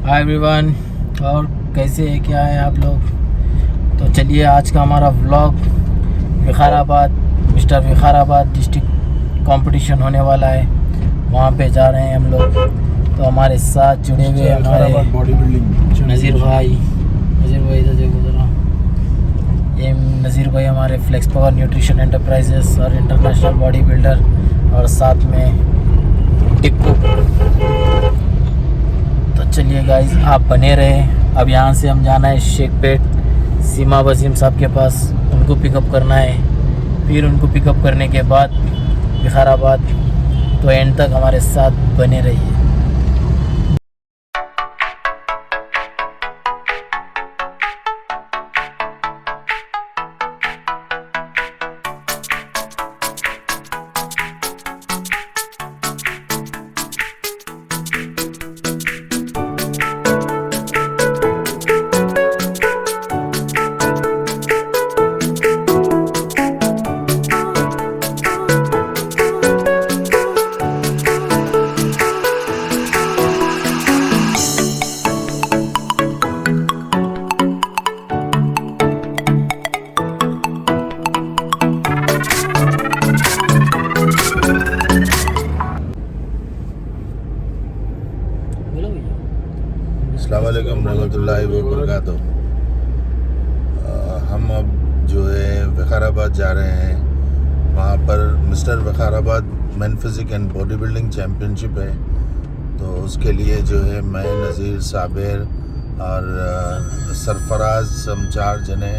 Hi everyone, और कैसे है, क्या है आप लोग। तो चलिए आज का हमारा vlog Vikarabad, mister Vikarabad district competition होने वाला है, वहाँ पे जा रहे हैं हम लोग। तो हमारे साथ जुड़े हुए हमारे बॉडी बिल्डिंग नज़ीर भाई इधर देखो ज़रा। ये नज़ीर भाई हमारे फ्लेक्स पावर न्यूट्रिशन एंटरप्राइजेस और इंटरनेशनल बॉडी बिल्डर, और साथ में टिक्कू। तो चलिए गाइस, आप बने रहे। अब यहाँ से हम जाना है शेखपेट, सीमा वसीम साहब के पास, उनको पिकअप करना है। फिर उनको पिकअप करने के बाद विकाराबाद। तो एंड तक हमारे साथ बने रहिए। अस्सलाम वालेकुम रहमतुल्लाहि व बरकातुहू। हम अब जो है विकाराबाद जा रहे हैं। वहाँ पर mister Vikarabad man physique and body building championship है। तो उसके लिए जो है मैं, नज़ीर, साबिर और सरफराज, हम 4 जने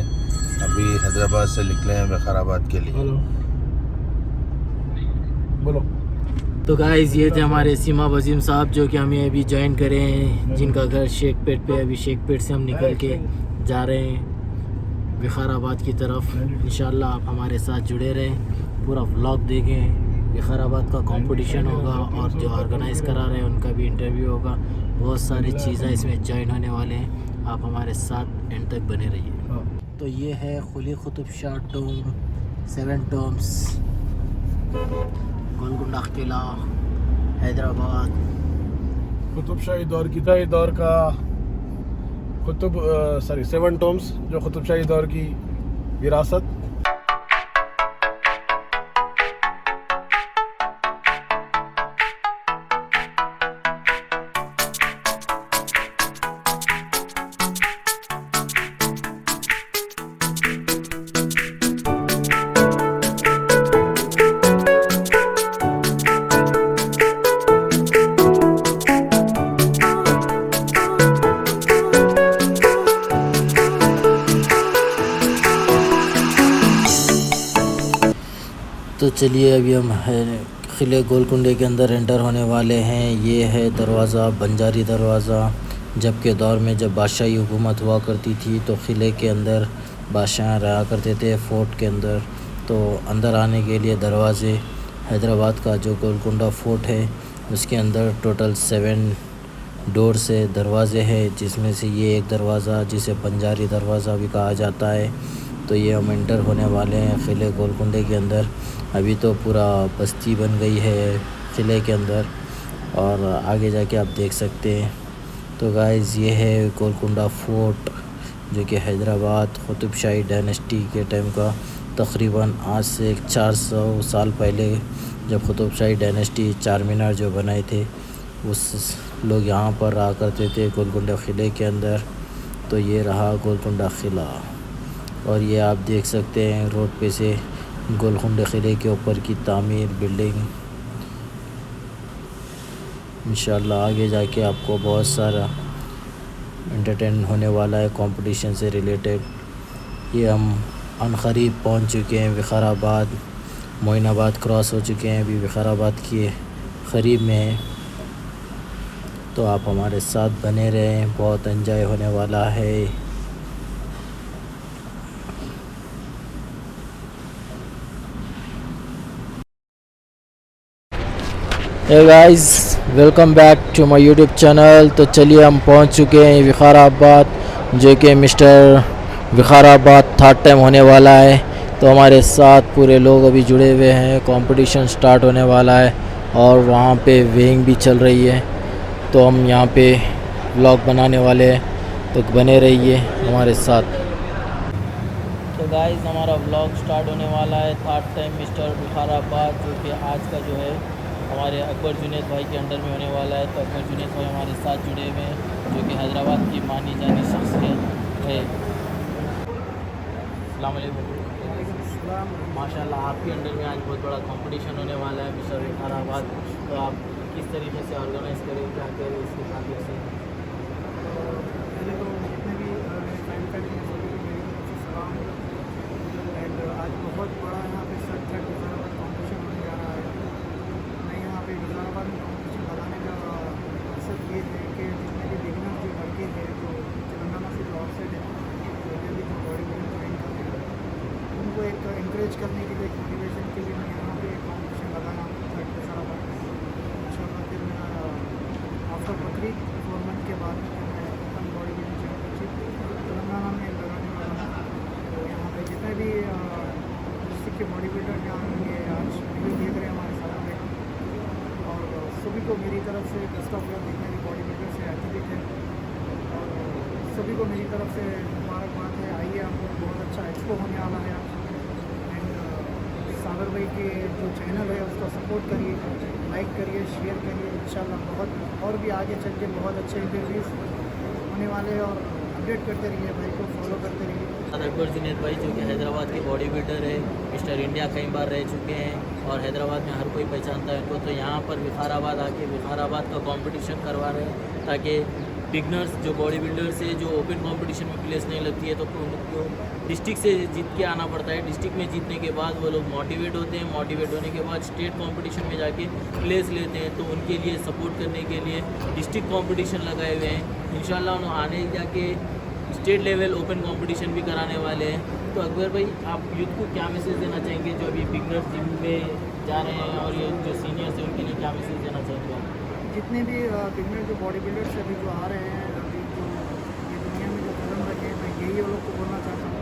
अभी हैदराबाद से निकले हैं विकाराबाद के लिए। बोलो। तो गाइस, ये थे हमारे सीमा वसीम साहब, जो कि हमें अभी ज्वाइन करे हैं, जिनका घर शेखपेट पे। अभी शेखपेट से हम निकल के जा रहे हैं विकाराबाद की तरफ। इंशाल्लाह आप हमारे साथ जुड़े रहें, पूरा व्लॉग देखें। विकाराबाद का कंपटीशन होगा और जो ऑर्गेनाइज़ करा रहे हैं उनका भी इंटरव्यू होगा। बहुत सारी चीज़ें इसमें ज्वाइन होने वाले हैं। आप हमारे साथ एंड तक बने रहिए। तो ये है कुली कुतुब शाह टॉम्ब, 7 टॉम्ब्स, गोलकुंडा किला, हैदराबाद। कुतुब शाही दौर की था ये दौर का 7 टॉम्ब्स, जो कुतुब शाही दौर की विरासत। तो चलिए अभी हम किले गोलकुंडे के अंदर एंटर होने वाले हैं। ये है दरवाज़ा, बंजारी दरवाज़ा। जब के दौर में जब बादशाही हुकूमत हुआ करती थी तो किले के अंदर बादशाह रहा करते थे, फोर्ट के अंदर। तो अंदर आने के लिए दरवाज़े, हैदराबाद का जो गोलकुंडा फोर्ट है उसके अंदर टोटल 7 डोर से दरवाज़े हैं, जिसमें से ये एक दरवाज़ा जिसे बंजारी दरवाज़ा भी कहा जाता है। तो ये हम एंटर होने वाले हैं किले गोलकुंडे के अंदर। अभी तो पूरा बस्ती बन गई है किले के अंदर, और आगे जाके आप देख सकते हैं। तो गाइस, ये है गोलकुंडा फोर्ट, जो कि हैदराबाद कुतुब शाही डायनेस्टी के टाइम का, तकरीबन आज से 400 साल पहले जब कुतुब शाही डायनेस्टी चार मीनार जो बनाए थे, उस लोग यहाँ पर रहा करते थे गोलकुंडा किले के अंदर। तो ये रहा गोलकुंडा किला, और ये आप देख सकते हैं रोड पे से गोलकुंडा किले के ऊपर की तामीर बिल्डिंग। इंशाल्लाह आगे जाके आपको बहुत सारा एंटरटेन होने वाला है कंपटीशन से रिलेटेड। ये हम अनकरीब पहुंच चुके हैं विकाराबाद, मोइनाबाद क्रॉस हो चुके हैं, अभी विकाराबाद के करीब में है। तो आप हमारे साथ बने रहें, बहुत एंजॉय होने वाला है। Hey guys, welcome back to my YouTube channel. तो चलिए हम पहुंच चुके हैं विकाराबाद, जो कि मिस्टर विकाराबाद 3rd टाइम होने वाला है। तो हमारे साथ पूरे लोग अभी जुड़े हुए हैं। कंपटीशन स्टार्ट होने वाला है और वहाँ पे वेइंग भी चल रही है। तो हम यहाँ पे व्लॉग बनाने वाले हैं, तो बने रहिए हमारे साथ। तो गाइस हमारा व्लॉग स्टार्ट होने वाला है। थर्ड टाइम मिस्टर बुखाराबाद, जो कि आज का जो है हमारे अकबर जुनैद भाई के अंडर में होने वाला है। तो अकबर जुनैद भाई हमारे साथ जुड़े हुए हैं, जो कि हैदराबाद की मानी जानी शख्सियत है। अस्सलाम वालेकुम। माशाल्लाह आपके अंडर में आज बहुत बड़ा कंपटीशन होने वाला है मिस्टर बुखाराबाद। तो आप किस तरीके से ऑर्गेनाइज़ करें, क्या करें इसके खातिर से? पहले तो जितने भी मेरे फैन फैमिली हैं सभी को मेरी तरफ से सलाम। एंड आज बहुत बड़ा यहाँ पे सर थर्ड वज़ाराबाद कॉम्पिटिशन होने जा रहा है। मैं यहाँ पे वज़ाराबाद में कॉम्पिटिशन लगाने का मकसद ये है कि जितने भी बिगिनर जो लड़के हैं जो तेलंगाना से जो आउटसाइड है तो ये भी जो बॉडी बिल्डिंग ट्रेन करते हैं उनको एक इंकरेज करने के लिए, एक मोटिवेशन के लिए मैं यहाँ पे एक कॉम्पिटिशन लगाया हूँ थर्ड वज़ाराबाद। इंशाल्लाह फिर मैं आफ्टर बकरीद 4 मंथ के बाद मैं open body building championship Telangana में लगाने वाला हूँ। तो यहाँ पे जितने भी डिस्ट्रिक्ट के बॉडी बिल्डर यहाँ होंगे आज वीडियो देख रहे हैं हमारे साथ में, और सभी को मेरी तरफ से बेस्ट ऑफ लक। जितने भी बॉडी बिल्डर से एथलीट है और सभी को मेरी तरफ से मुबारकबाद है। आइए आप लोग, बहुत अच्छा एक्सपो होने वाला है आज। एंड सागर भाई के जो चैनल है उसको सपोर्ट करिए, लाइक करिए, शेयर करिए। इंशाल्लाह बहुत और भी आगे चल के बहुत अच्छे इंटरव्यूज़ होने वाले हैं, और अपडेट करते रहिए, भाई को फॉलो करते रहिए। अकबर जुनैद भाई जो कि हैदराबाद के बॉडी बिल्डर है, मिस्टर इंडिया कई बार रह चुके हैं और हैदराबाद में हर कोई पहचानता है इनको। तो यहाँ पर विखाराबाद आके विखाराबाद का कंपटीशन करवा रहे हैं, ताकि बिगनर्स जो बॉडी बिल्डर्स है जो ओपन कंपटीशन में प्लेस नहीं लगती है तो उनको डिस्ट्रिक्ट से जीत के आना पड़ता है। डिस्ट्रिक्ट में जीतने के बाद वो लोग मोटिवेट होते हैं, मोटिवेट होने के बाद स्टेट कंपटीशन में जाके प्लेस लेते हैं। तो उनके लिए सपोर्ट करने के लिए डिस्ट्रिक्ट कंपटीशन लगाए हुए हैं। इंशाल्लाह उन्होंने आने जाके स्टेट लेवल ओपन कंपटीशन भी कराने वाले हैं। तो अकबर भाई आप यूथ को क्या मैसेज देना चाहेंगे जो अभी बिगनर्स जिम में जा रहे हैं, और ये जो सीनियर्स हैं उनके लिए क्या मैसेज देना चाहेंगे आप? जितने भी बिगनर जो बॉडी बिल्डर्स अभी जो आ रहे हैं, अभी जो ये दुनिया में जो कदम रखे हैं, मैं यही वो लोग को बोलना चाहता हूँ।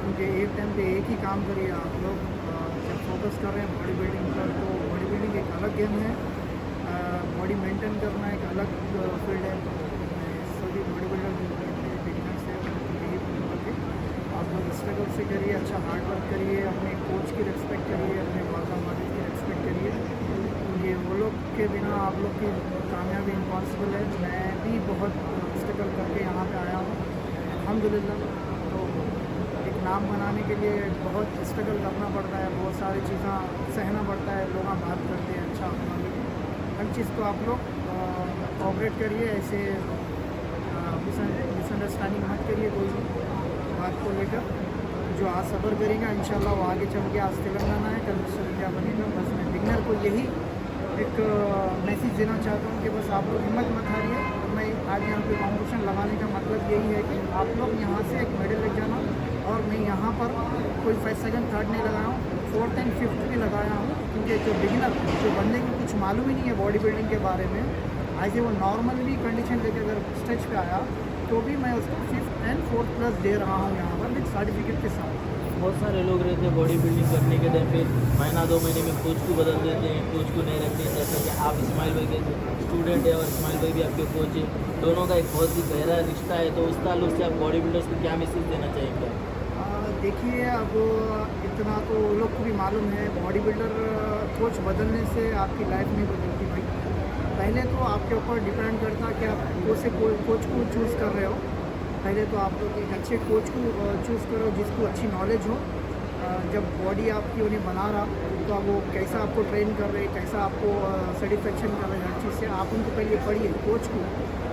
क्योंकि एक टाइम पे एक ही काम करिए आप लोग। जब फोकस कर रहे हैं बॉडी बिल्डिंग पर, तो बॉडी बिल्डिंग एक अलग गेम है, बॉडी मेंटेन करना एक अलग फील्ड है। तो मैं सभी बॉडी बिल्डर जितने बिगिनर्स हैं उनको यही बोलूँगा कि आप लोग स्ट्रगल से करिए, अच्छा हार्ड वर्क करिए, अपने कोच की रिस्पेक्ट करिए, अपने वादा मालिक की रिस्पेक्ट करिए। क्योंकि वो लोग के बिना आप लोग की कामयाबी इम्पॉसिबल है। मैं भी बहुत स्ट्रगल करके यहाँ पे आया हूँ अल्हम्दुलिल्लाह। तो एक नाम बनाने के लिए बहुत स्ट्रगल करना पड़ता है, बहुत सारी चीज़ें सहना पड़ता है। लोग बात करते हैं अच्छा अपना, हर चीज़ को आप लोग कोऑपरेट करिए, ऐसे मिसअंडरस्टैंडिंग मत करिए कोई भी बात को लेकर। जो आज सब्र करेगा इंशाल्लाह वो आगे चल के, आज तेलंगाना है कल मिस्टर इंडिया बनेगा। बस मैं बिगनर को यही एक मैसेज देना चाहता हूँ कि बस आप लोग हिम्मत मत हारिए। मैं आज यहाँ पे कॉम्पिटिशन लगाने का मतलब यही है कि आप लोग यहाँ से एक मेडल लेके जाना। और मैं यहाँ पर कोई फर्स्ट सेकंड थर्ड नहीं लगाया हूँ, 4th and 5th भी लगाया हूँ। क्योंकि जो बिगिनर जो बंदे को कुछ मालूम ही नहीं है बॉडी बिल्डिंग के बारे में, ऐसे वो नॉर्मली कंडीशन लेके अगर स्टेज पे आया तो भी मैं उसको 5th and 4th प्लस दे रहा हूँ यहाँ पर विद सर्टिफिकेट के साथ। बहुत सारे लोग रहते हैं बॉडी बिल्डिंग करने के टाइम पे महीना 2 महीने में कोच को बदल देते हैं, कोच को नहीं रखते हैं। जैसे कि आप इस्माइल भाई के स्टूडेंट है और इस्माइल भाई भी आपके कोच है, दोनों का एक बहुत ही गहरा रिश्ता है। तो उस ताल्लुक से आप बॉडी बिल्डर्स को क्या मैसेज देना चाहेंगे? देखिए अब इतना तो लोग को भी मालूम है, बॉडी बिल्डर कोच बदलने से आपकी लाइफ नहीं बदलती भाई। पहले तो आपके ऊपर डिपेंड करता कि आप कोच को चूज़ कर रहे हो। पहले तो आप लोग एक अच्छे कोच को चूज़ करो जिसको अच्छी नॉलेज हो। जब बॉडी आपकी उन्हें बना रहा तो अब वो कैसा आपको ट्रेन कर रहे, कैसा आपको सेटिस्फेक्शन कर रहे, हर चीज़ से आप उनको पहले पढ़िए कोच को।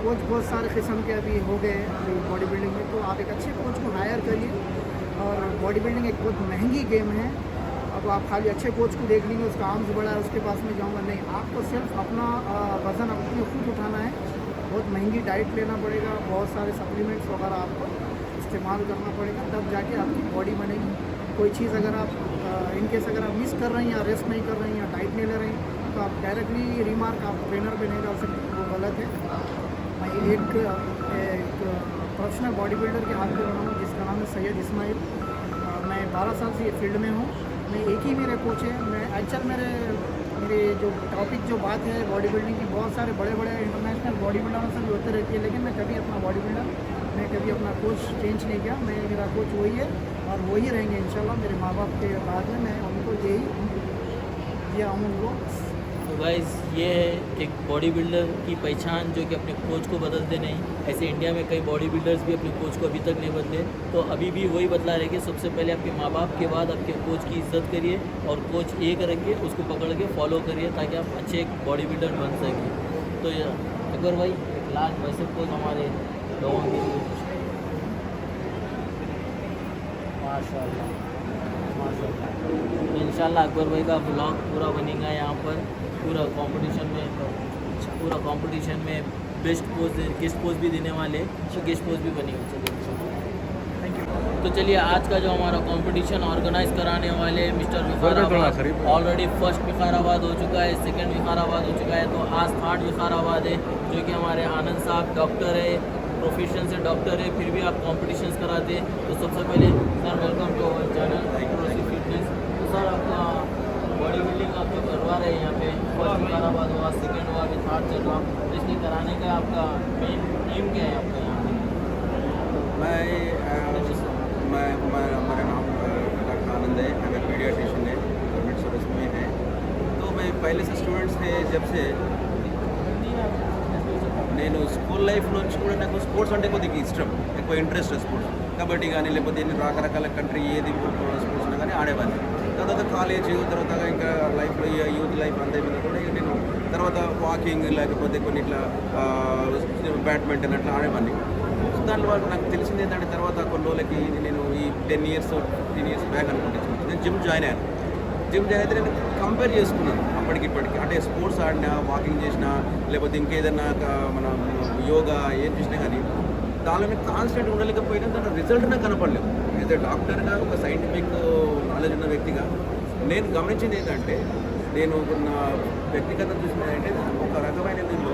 कोच बहुत सारे किस्म के अभी हो गए हैं बॉडी बिल्डिंग में, तो आप एक अच्छे कोच को हायर करिए। और बॉडी बिल्डिंग एक बहुत महंगी गेम है। अब आप खाली अच्छे कोच को देख लेंगे, उसका आर्म्स बड़ा है उसके पास में जाऊँगा, नहीं, आपको सिर्फ अपना वज़न अपने खुद उठाना है। बहुत महंगी डाइट लेना पड़ेगा, बहुत सारे सप्लीमेंट्स वगैरह आपको इस्तेमाल करना पड़ेगा, तब जाके आपकी बॉडी बनेगी। कोई चीज़ अगर आप इनकेस अगर आप मिस कर रहे हैं या रेस्ट नहीं कर रहे हैं या डाइट नहीं ले रहे हैं तो आप डायरेक्टली रिमार्क आप ट्रेनर पे नहीं डाल सकते, वो गलत है। मैं एक प्रोफेशनल बॉडी बिल्डर के हाथ पे रहा हूँ जिसका नाम है सैयद इस्माइल। मैं 12 साल से ये फील्ड में हूँ। मैं एक ही मेरे कोच है। मैं एक्चुअल मेरे मेरे जो टॉपिक जो बात है बॉडी बिल्डिंग की, बहुत सारे बड़े बड़े इंटरनेशनल बॉडी बिल्डरों से भी होते रहती है, लेकिन मैं कभी अपना बॉडी बिल्डर, मैं कभी अपना कोच चेंज नहीं किया। मेरा कोच वही है और वही रहेंगे इंशाल्लाह। मेरे माँ बाप के बाद में मैं उनको यही दिया हूँ उनको। तो गाइस ये है एक बॉडी बिल्डर की पहचान जो कि अपने कोच को बदलते नहीं। ऐसे इंडिया में कई बॉडी बिल्डर्स भी अपने कोच को अभी तक नहीं बदले, तो अभी भी वही बदला रहेगी। सबसे पहले आपके माँ बाप के बाद आपके कोच की इज्जत करिए और कोच एक रखिए, उसको पकड़ के फॉलो करिए ताकि आप अच्छे एक बॉडी बिल्डर बन सकें। तो अकबर भाई एक लास्ट मैसेज कोच हमारे लोगों के लिए। माशाल्लाह माशाल्लाह। इंशाल्लाह अकबर भाई का ब्लॉग पूरा बनेगा यहाँ पर, पूरा कंपटीशन में बेस्ट पोज गेस्ट पोज भी देने वाले, तो गेस्ट पोज भी बनेगी। चलिए थैंक यू। तो चलिए आज का जो हमारा कंपटीशन ऑर्गेनाइज कराने वाले mister Vikarabad, already first Vikarabad हो चुका है, सेकंड विकाराबाद हो चुका है, तो आज थर्ड विकाराबाद है जो कि हमारे आनंद साहब डॉक्टर है, प्रोफेशन से डॉक्टर है, फिर भी आप कॉम्पिटिशन्स कराते हैं। तो सबसे पहले sir welcome to our channel fitness. तो सर आपका बॉडी बिल्डिंग आप जो करवा रहे हैं यहाँ पे, फर्स्ट विकाराबाद हुआ, सेकेंड हुआ, अभी थर्ड चल रहा, तो इसलिए कराने का आपका मेन एम क्या है आपका यहाँ पे? हमारा नाम डॉक्टर आनंद है, हमें पीडियाट्रिशियन है, गवर्नमेंट सर्विस में है। तो मैं पहले से स्टूडेंट्स थे जब से నేను స్కూల్ లైఫ్ నుంచి కూడా నాకు స్పోర్ట్స్ అంటే కొద్దిగా ఇష్టం, ఎక్కువ ఇంట్రెస్ట్ స్పోర్ట్స్, కబడ్డీ కానీ లేకపోతే ఎన్ని రకరకాల కంట్రీ ఏది స్పోర్ట్స్ ఉన్నా కానీ ఆడేవాడిని. తర్వాత కాలేజ్ తర్వాత ఇంకా లైఫ్లో యూత్ లైఫ్ అంతా మీద కూడా నేను తర్వాత వాకింగ్ లేకపోతే కొన్ని ఇట్లా బ్యాడ్మింటన్ అట్లా ఆడేవాడిని. దానివల్ల నాకు తెలిసింది ఏంటంటే తర్వాత కొన్ని రోజులకి నేను ఈ 10 years 15 years బ్యాక్ అనుకుంటున్నాను, నేను జిమ్ జాయిన్ అయ్యాను. జిమ్ జాయిన్ అయితే నేను కంపేర్ చేసుకున్నాను అప్పటికి ఇప్పటికి, అంటే స్పోర్ట్స్ ఆడినా, వాకింగ్ చేసినా, లేకపోతే ఇంకేదన్నా మన యోగా ఏం చేసినా కానీ దానిలో కాన్స్టెంట్ ఉండలేకపోయినా దాని రిజల్ట్ నాకు కనపడలేదు. అయితే డాక్టర్గా ఒక సైంటిఫిక్ నాలెడ్జ్ ఉన్న వ్యక్తిగా నేను గమనించింది ఏంటంటే, నేను నా వ్యక్తిగతం చూసిన అంటే ఒక రకమైన దీనిలో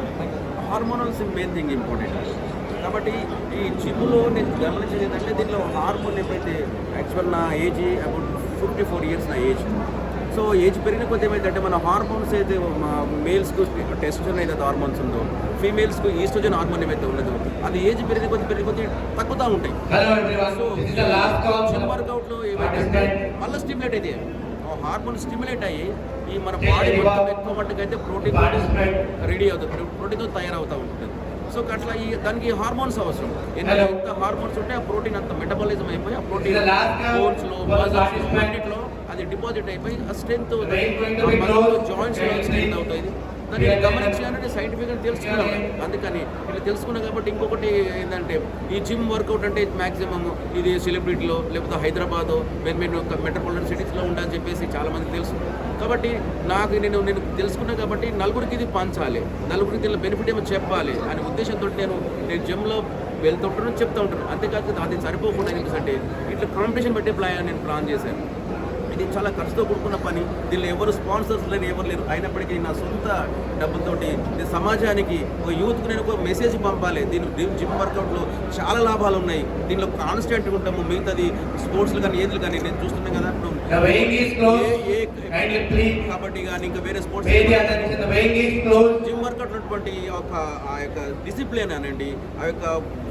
హార్మోనల్స్ మెయిన్ థింగ్ ఇంపార్టెంట్. కాబట్టి ఈ జిమ్లో నేను గమనించేది ఏంటంటే, దీనిలో హార్మోన్ ఎప్పుడైతే యాక్చువల్ నా ఏజ్ అబౌట్ 54 years నా ఏజ్. సో ఏజ్ పెరిగిన కొద్ది ఏమైందంటే మన హార్మోన్స్ అయితే మేల్స్కు టెస్టోస్టెరాన్ ఏదైతే హార్మోన్స్ ఉందో, ఫీమేల్స్కు ఈస్ట్రోజన్ హార్మోన్ ఏమైతే ఉన్నదో అది ఏజ్ పెరిగిన కొద్ది తగ్గుతూ ఉంటాయి. సో జిమ్ వర్కౌట్లో ఏమైతే మళ్ళీ స్టిమ్యులేట్ అయితే హార్మోన్ స్టిమ్యులేట్ అయ్యి ఈ మన బాడీ మొత్తం ఎక్కువ మట్టుకైతే ప్రోటీన్ రెడీ అవుతుంది, ప్రోటీన్తో తయారవుతూ ఉంటుంది. సో అట్లా దానికి హార్మోన్స్ అవసరం. ఎంత హార్మోన్స్ ఉంటే ఆ ప్రోటీన్ అంత మెటబాలిజం అయిపోయి ఆ ప్రోటీన్ బోన్స్లో మజిల్స్లో అన్నింటిలో అది డిపాజిట్ అయిపోయి ఆ స్ట్రెంత్ జాయింట్స్లో స్ట్రెంత్ అవుతుంది. దాన్ని గమనించాలని సైంటిఫిక్గా తెలుసుకున్నాను. అందుకని ఇట్లా తెలుసుకున్నా కాబట్టి ఇంకొకటి ఏంటంటే, ఈ జిమ్ వర్కౌట్ అంటే మ్యాక్సిమం ఇది సెలబ్రిటీలో లేకపోతే హైదరాబాద్ మెట్రోపాలిటన్ సిటీస్లో ఉండాలని చెప్పేసి చాలామందికి తెలుసు. కాబట్టి నాకు నేను తెలుసుకున్నా కాబట్టి నలుగురికి ఇది పంచాలి, నలుగురికి దీనిలో బెనిఫిట్ ఏమో చెప్పాలి అనే ఉద్దేశంతో నేను జిమ్లో వెళ్తుంటాను, చెప్తూ ఉంటాను. అంతేకాదు అది సరిపోకుండా ఎందుకంటే ఇట్లా కాంపిటీషన్ పెట్టే నేను ప్లాన్ చేశాను. ఇది చాలా ఖర్చుతో కూడుకున్న పని, దీనిలో ఎవరు స్పాన్సర్స్ లేరు, ఎవరు లేరు. అయినప్పటికీ నా సొంత డబ్బులతోటి సమాజానికి ఒక యూత్కి నేను ఒక మెసేజ్ పంపాలి. జిమ్ వర్కౌట్లో చాలా లాభాలు ఉన్నాయి, దీనిలో కాన్స్టెంట్గా ఉంటాము. మిగతాది స్పోర్ట్స్లు కానీ ఏది కానీ నేను చూస్తున్నాను కదా, కబడ్డీ కానీ ఇంకా వేరే స్పోర్ట్స్ జిమ్ వర్కౌట్ ఉన్నటువంటి ఆ యొక్క డిసిప్లిన్ అనండి, ఆ యొక్క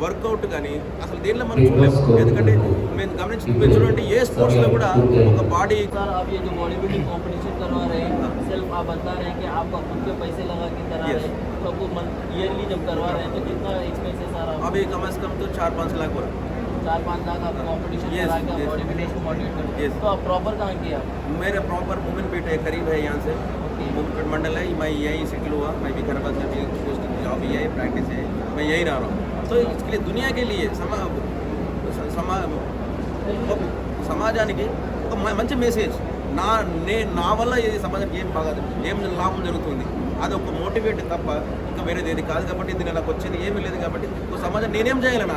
వర్కౌట్ కానీ అసలు దీనిలో మనం చూడలేము. ఎందుకంటే మేము గమనించి చూడండి, ఏ స్పోర్ట్స్లో కూడా ఒక బాడీ. सर आप ये जो बॉडी बिल्डिंग कॉम्पिटिशन करवा रहे हैं, सिर्फ आप बता रहे हैं कि आपका खुद के पैसे लगा के करा रहे हैं, तो आपको ईयरली जब करवा रहे हैं तो कितना एक्सपेंस है सर? अभी कम से कम तो 4-5 लाख हो रहा है. 4-5 लाख आप कॉम्पिटिशन करा के बॉडी बिल्डिंग को मोटिवेट करते हैं. तो आप प्रॉपर कहाँ किया? मेरा प्रॉपर मोमिनपेट है, करीब है यहाँ से. मोमिनपेट मंडल है, मैं यहीं सेटल हुआ. मैं विकाराबाद में भी जॉब ही है, प्रैक्टिस है, मैं यहीं रह रहा हूँ. तो इसके लिए दुनिया के लिए సమాజానికి ఒక మంచి మెసేజ్ నా వల్ల ఇది సమాజానికి ఏం లాభం జరుగుతుంది అది ఒక మోటివేట్ తప్ప ఇంకా వేరేది ఏది కాదు. కాబట్టి దీని నాకు వచ్చేది ఏమీ లేదు. కాబట్టి ఒక సమాజం నేనేం చేయాలని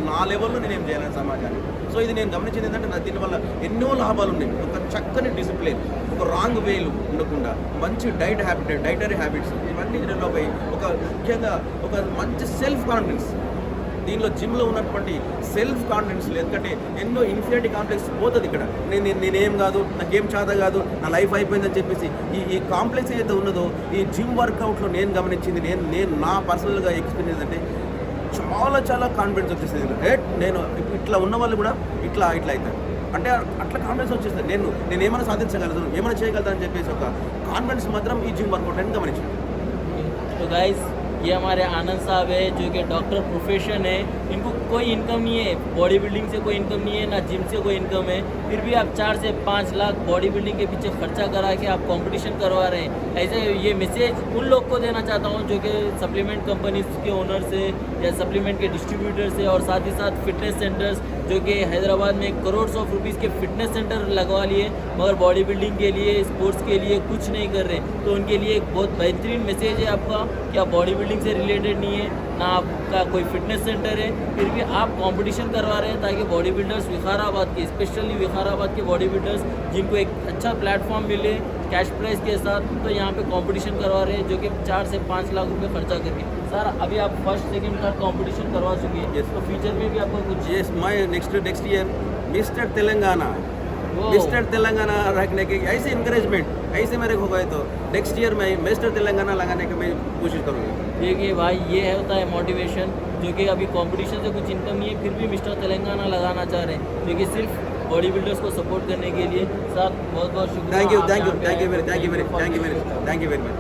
నా లెవెల్లో నేనేం చేయాలని సమాజాన్ని. సో ఇది నేను గమనించింది ఏంటంటే, దీనివల్ల ఎన్నో లాభాలు ఉన్నాయి. ఒక చక్కని డిసిప్లిన్, ఒక రాంగ్ వేలు ఉండకుండా మంచి డైటరీ హ్యాబిట్స్ ఇవన్నీ దీనిలో పోయి ఒక ముఖ్యంగా ఒక మంచి సెల్ఫ్ కాన్ఫిడెన్స్ దీనిలో జిమ్లో ఉన్నటువంటి సెల్ఫ్ కాన్ఫిడెన్స్ లేదు, ఎందుకంటే ఎన్నో ఇన్ఫినిటీ కాంప్లెక్స్ పోతుంది ఇక్కడ. నేనేం కాదు, నాకేం చేత కాదు, నా లైఫ్ అయిపోయిందని చెప్పేసి ఈ కాంప్లెక్స్ ఏదైతే ఉన్నదో ఈ జిమ్ వర్కౌట్లో నేను గమనించింది, నేను నా పర్సనల్గా ఎక్స్పీరియన్స్ అంటే చాలా కాన్ఫిడెన్స్ వచ్చేసింది. నేను ఇట్లా ఉన్న వాళ్ళు కూడా ఇట్లా అవుతారు అంటే అట్లా కాన్ఫిడెన్స్ వచ్చేస్తుంది. నేను ఏమైనా సాధించగలను, ఏమైనా చేయగలుగుతాను అని చెప్పేసి ఒక కాన్ఫిడెన్స్ మాత్రం ఈ జిమ్ వర్కౌట్ అని గమనించాను. तो गाइस ये हमारे आनंद साहब है जो कि डॉक्टर प्रोफेशन है, इनको कोई इनकम नहीं है, बॉडी बिल्डिंग से कोई इनकम नहीं है, ना जिम से कोई इनकम है, फिर भी आप 4 से 5 लाख बॉडी बिल्डिंग के पीछे खर्चा करा के आप कंपटीशन करवा रहे हैं. ऐसे ये मैसेज उन लोग को देना चाहता हूँ जो कि सप्लीमेंट कंपनीज के ओनर से या सप्लीमेंट के डिस्ट्रीब्यूटर से, और साथ ही साथ फिटनेस सेंटर्स जो कि हैदराबाद में करोड़ ऑफ रुपीज़ के फिटनेस सेंटर लगवा लिए मगर बॉडी बिल्डिंग के लिए, स्पोर्ट्स के लिए कुछ नहीं कर रहे. तो उनके लिए एक बहुत बेहतरीन मैसेज है आपका कि आप बॉडी बिल्डिंग से रिलेटेड नहीं है, ना आपका कोई फिटनेस सेंटर है, फिर भी आप कंपटीशन करवा रहे हैं ताकि बॉडी बिल्डर्स विकाराबाद के, स्पेशली विकाराबाद के बॉडी बिल्डर्स जिनको एक अच्छा प्लेटफॉर्म मिले कैश प्राइस के साथ, तो यहाँ पे कंपटीशन करवा रहे हैं जो कि 4 से 5 लाख रुपए खर्चा करके. सर अभी आप फर्स्ट सेकंड थर्ड कंपटीशन करवा चुके हैं, Yes. तो फ्यूचर में भी आपको कुछ Yes, my next year mister Telangana रखने के ऐसे इंकरेजमेंट ऐसे मेरे को गए, तो नेक्स्ट ईयर में मिस्टर तेलंगाना लगाने की मैं कोशिश करूँगा. देखिए भाई ये होता है मोटिवेशन, जो कि अभी कंपटीशन से कुछ इनकम नहीं है फिर भी मिस्टर तेलंगाना लगाना चाह रहे हैं, जो कि सिर्फ बॉडी बिल्डर्स को सपोर्ट करने के लिए. सर बहुत बहुत शुक्रिया. थैंक यू आप यहाँ पे आए. Very much.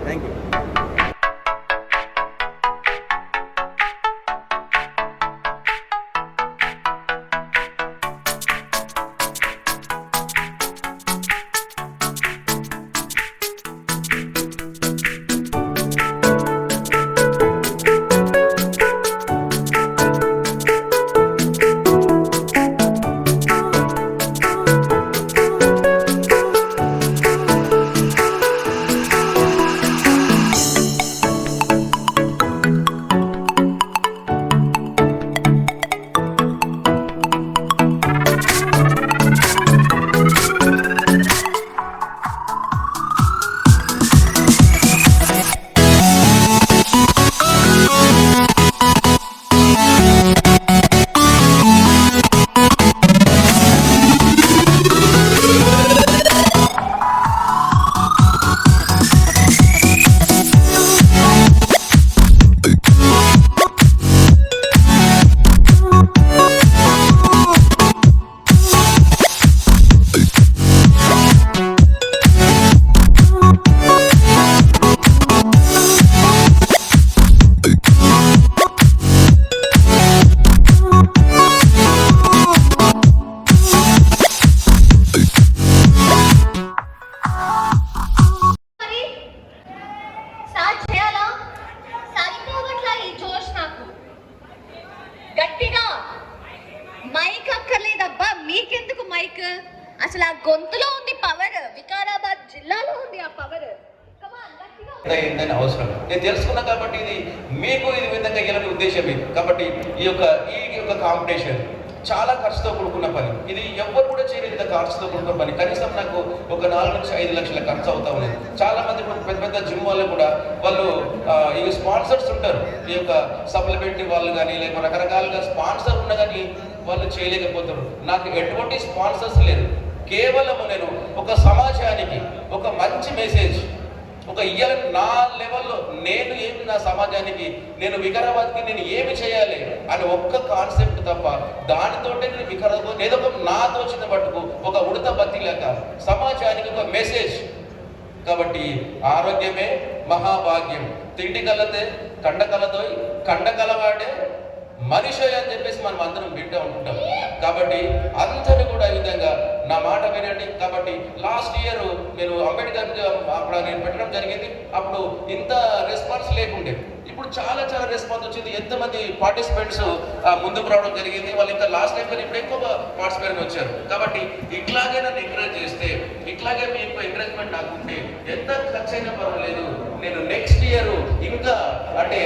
మైక్ అక్కర్లేదబ్బా, మీకెందుకు మైక్? అసలు ఆ గొంతులో ఉంది పవర్, వికారాబాద్ జిల్లాలో ఉంది ఆ పవర్. ఏంటని అవసరం నేను తెలుసుకున్నా కాబట్టి ఇది మీకు ఇది విధంగా ఇలాంటి ఉద్దేశం ఇది. కాబట్టి ఈ యొక్క కాంపిటీషన్ చాలా ఖర్చుతో కూడుకున్న పని, ఇది ఎవరు కూడా చేయలేదు ఇంత ఖర్చుతో కూడుకున్న పని. కనీసం నాకు ఒక 4 నుంచి 5 లక్షల ఖర్చు అవుతా ఉన్నది. చాలా మంది ఇప్పుడు పెద్ద జిమ్ వాళ్ళు కూడా వాళ్ళు ఈ స్పాన్సర్స్ ఉంటారు, ఈ యొక్క సప్లిమెంటరీ వాళ్ళు కానీ లేకపోతే రకరకాలుగా స్పాన్సర్ ఉన్నా కానీ వాళ్ళు చేయలేకపోతారు. నాకు ఎటువంటి స్పాన్సర్స్ లేదు, కేవలం నేను ఒక సమాజానికి ఒక మంచి మెసేజ్, ఒక ఇయ్యాల నా లెవెల్లో నేను ఏమి నా సమాజానికి, నేను వికారాబాద్కి నేను ఏమి చేయాలి అని ఒక్క కాన్సెప్ట్ తప్ప, దానితోటే నేను వికారాబాద్ ఏదో ఒక నా తోచిన పట్టుకు ఒక ఉడత బత్తి లేక సమాజానికి ఒక మెసేజ్. కాబట్టి ఆరోగ్యమే మహాభాగ్యం, తిండి కలతే కండకలతో కండకలవాడే మనిషి అని చెప్పేసి మనం అందరం వింటూ ఉంటుంటాం. కాబట్టి అందరినీ కూడా ఈ విధంగా నా మాట వినండి. కాబట్టి లాస్ట్ ఇయర్ నేను అంబేద్కర్ అప్పుడు నేను పెట్టడం జరిగింది, అప్పుడు ఇంత రెస్పాన్స్ లేకుండే, ఇప్పుడు చాలా రెస్పాన్స్ వచ్చింది. ఎంతమంది పార్టిసిపెంట్స్ ముందుకు రావడం జరిగింది, వాళ్ళు ఇంకా లాస్ట్ టైం కానీ ఇప్పుడు ఎక్కువ పార్టిసిపేట్ వచ్చారు. కాబట్టి ఇట్లాగే నన్ను ఎంకరేజ్ చేస్తే, ఇట్లాగే మీకు ఎంకరేజ్మెంట్ నాకు ఉంటే ఎంత ఖర్చు అయినా పర్వాలేదు, నేను నెక్స్ట్ ఇయర్ ఇంకా అంటే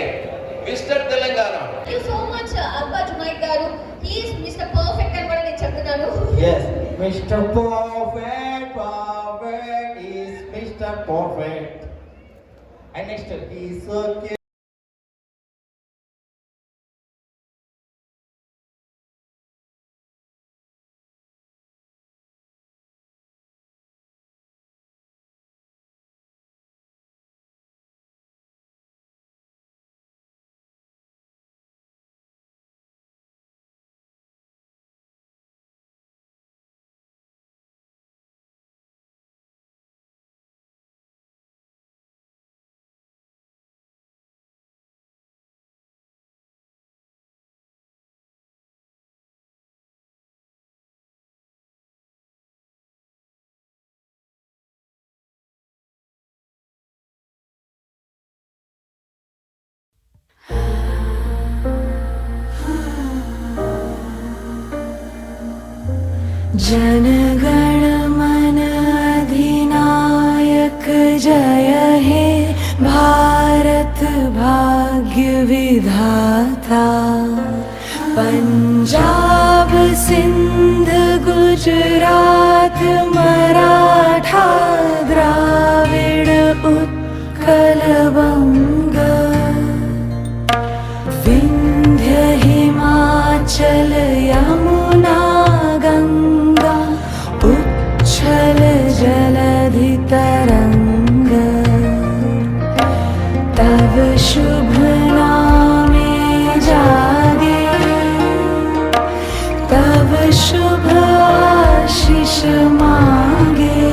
mister Telangana. Thank you so much అబ్బా జునైద్ గారు. హి ఇస్ మిస్టర్ పర్ఫెక్ట్ అని కూడా నేను చెప్తున్నాను. yes Mr. Perfect is Mr. Perfect and next is okay. जनगण मन अधिनायक जय हे भारत भाग्य विधाता। पंजाब सिंध गुजरात मराठा द्राविड़ उत्कल बंग, विंध्य हिमाचल यमुना गंगा उच्छल जलधि तरंग। तब शुभ नामे जागे, तब शुभ आशीष मांगे।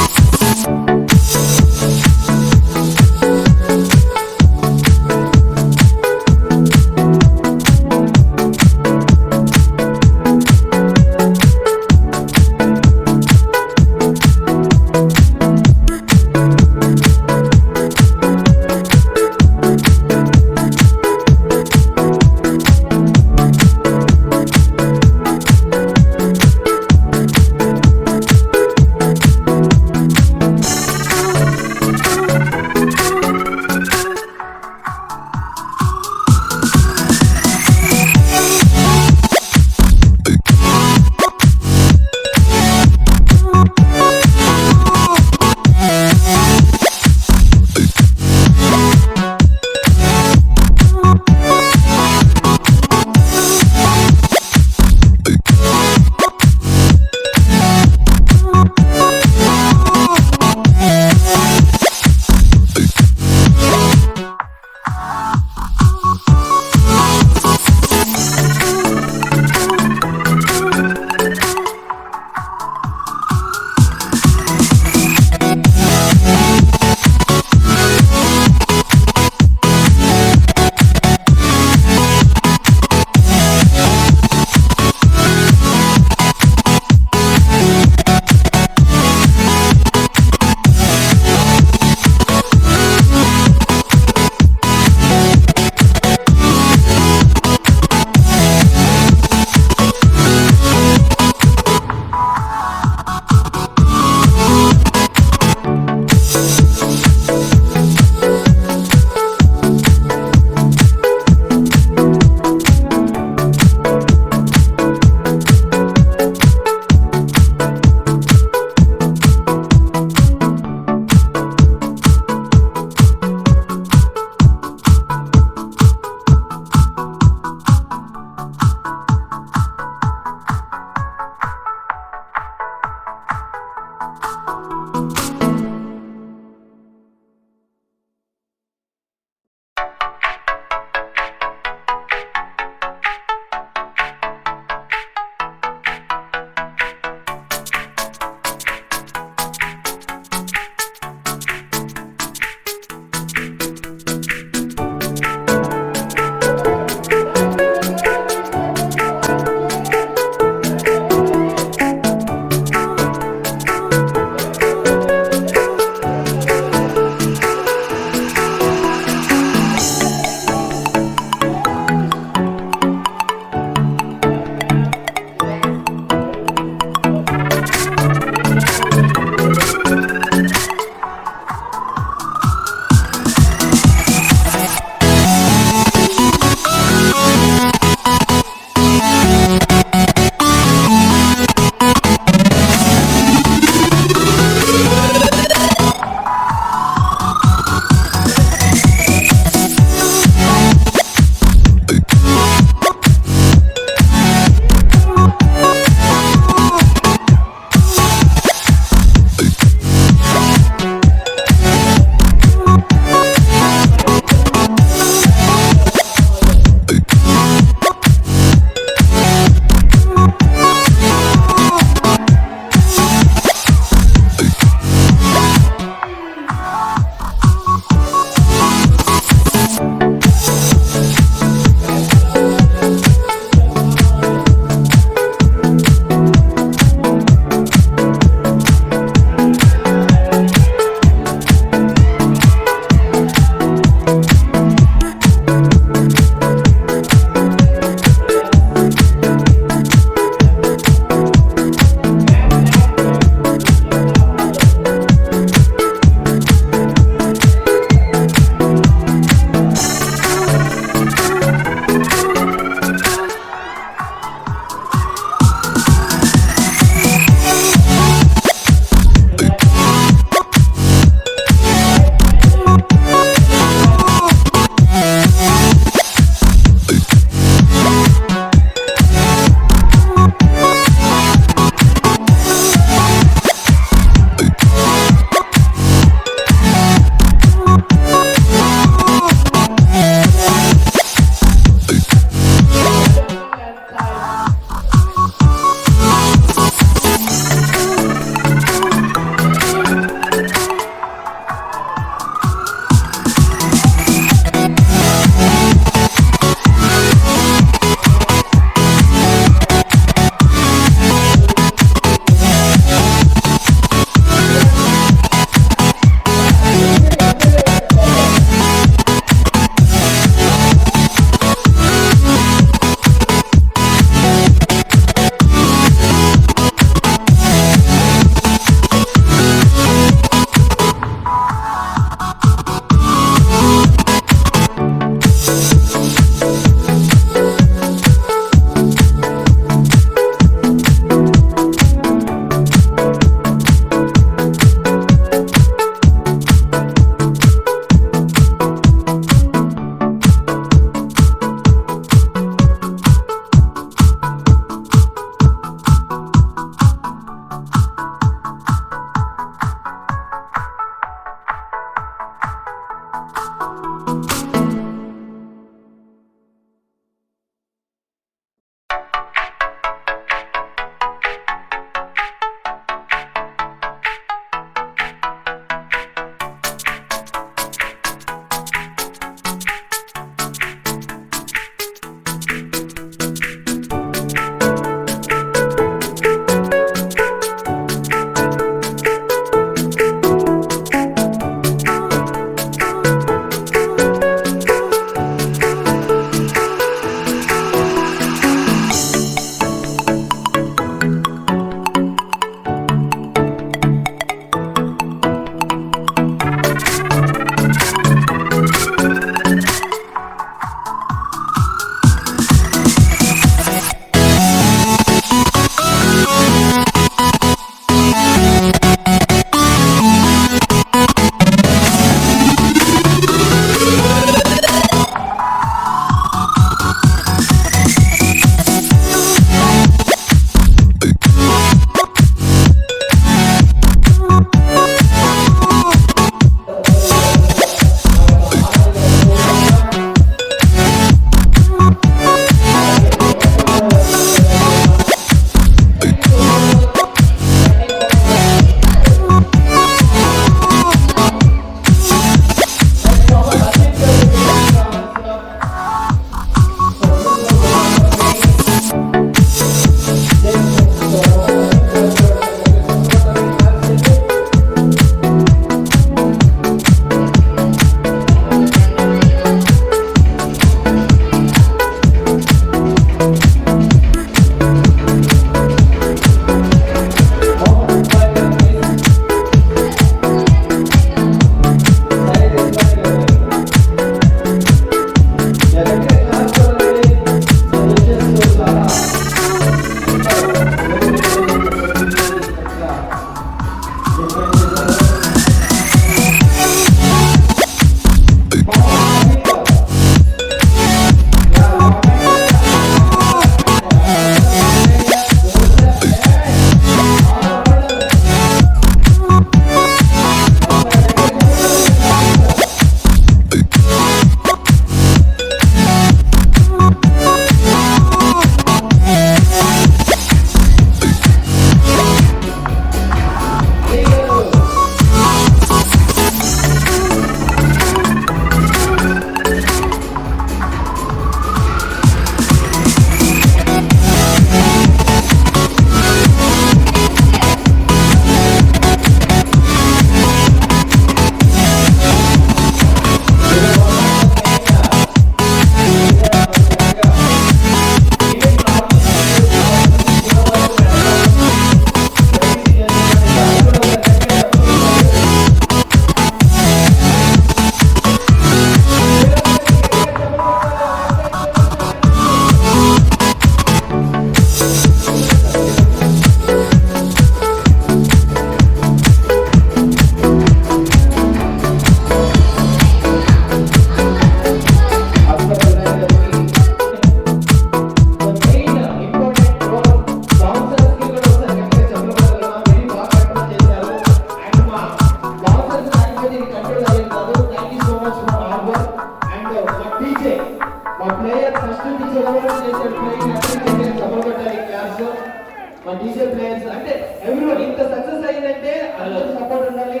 డీజే ప్లేయర్స్ అంటే ఎవ్రీవన్ ఇంత సక్సెస్ అయిందంటే అందరూ సపోర్ట్ ఉండాలి.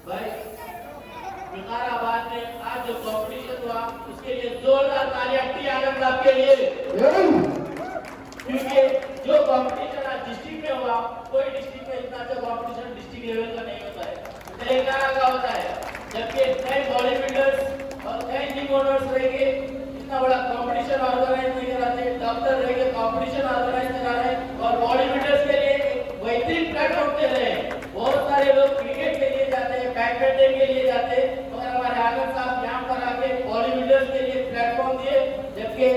भाई विकाराबाद में आज जो कॉम्पिटिशन हुआ उसके लिए जोरदार तालियां टी आनंद साहब के लिए, क्योंकि जो कॉम्पिटिशन आज डिस्ट्रिक्ट में हुआ कोई डिस्ट्रिक्ट में इतना अच्छा कॉम्पिटिशन डिस्ट्रिक्ट लेवल का नहीं होता है, तेलंगाना का होता है. जबकि कई बॉडी बिल्डर्स और कई जिम ओनर्स रहेंगे इतना बड़ा कॉम्पिटिशन ऑर्गेनाइज नहीं कराते, डॉक्टर रहेंगे कॉम्पिटिशन ऑर्गेनाइज करा रहे हैं और बॉडी बिल्डर्स के लिए बेहतरीन प्लेटफॉर्म दे रहे हैं. बहुत सारे लोग क्रिकेट के लिए जाते हैं, बैडमिंटन के लिए जाते हैं, मगर हमारे आनंद साहब यहाँ पर आके बॉडी बिल्डर्स के लिए प्लेटफॉर्म दिए. जबकि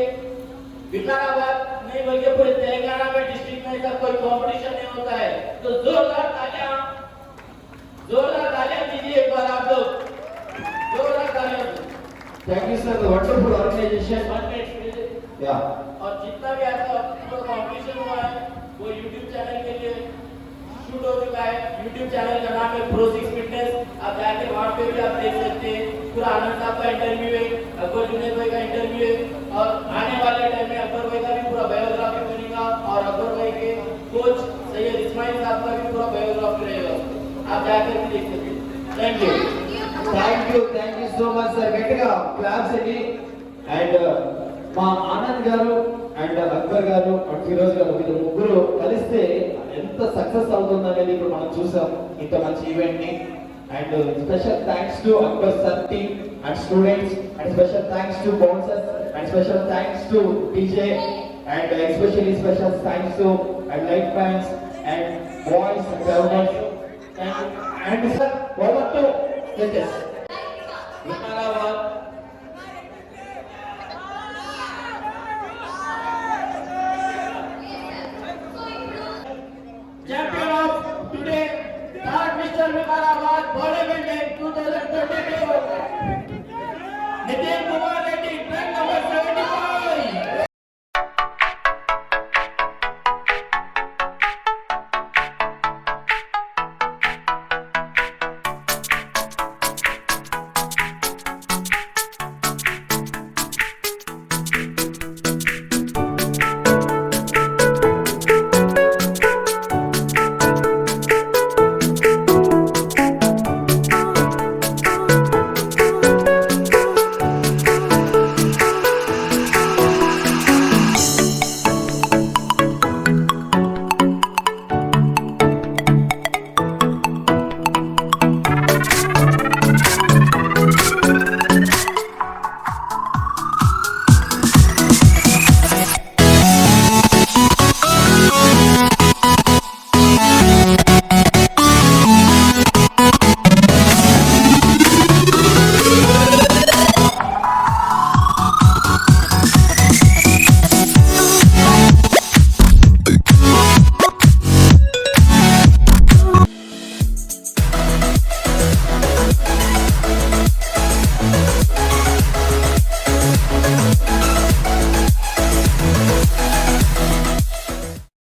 विकाराबाद नहीं बल्कि पूरे तेलंगाना में डिस्ट्रिक्ट में ऐसा कोई कॉम्पिटिशन नहीं होता है. तो जोरदार तालियां दीजिए एक बार आप लोग, जोरदार तालियां. Thank you sir, wonderful organisation. या और जितना भी आज का कॉम्पिटिशन हुआ है वो यूट्यूब चैनल के लिए शूट हो चुका है. यूट्यूब चैनल का नाम है Pro6 Fitness. आप जाके वहाँ पे भी आप देख सकते हैं. पूरा आनंद साहब का इंटरव्यू है, अकबर जुनेद भाई का इंटरव्यू है और आने वाले टाइम में अकबर भाई का भी पूरा बायोग्राफी बनेगा और अकबर भाई के कोच सैयद इस्माइल साहब का भी पूरा बायोग्राफी रहेगा. आप जाकर भी देख सकते हैं. Thank you. Thank you so much sir. గట్టిగా క్లాప్స్ అండి. అండ్ మా ఆనంద్ గారు అండ్ అక్బర్ గారు అండ్ ఫిరోజ్ గారు వీళ్ళు ముగ్గురు కలిస్తే ఎంత సక్సెస్ అవుతుందనేది ఇప్పుడు మనం చూసాం ఇంత మంచి ఈవెంట్ ని. And special thanks to Akbar sir team and students and special thanks to bouncers and special thanks to DJ and especially special thanks to and light fans and boys and governors and sir over to judges. Vikarabad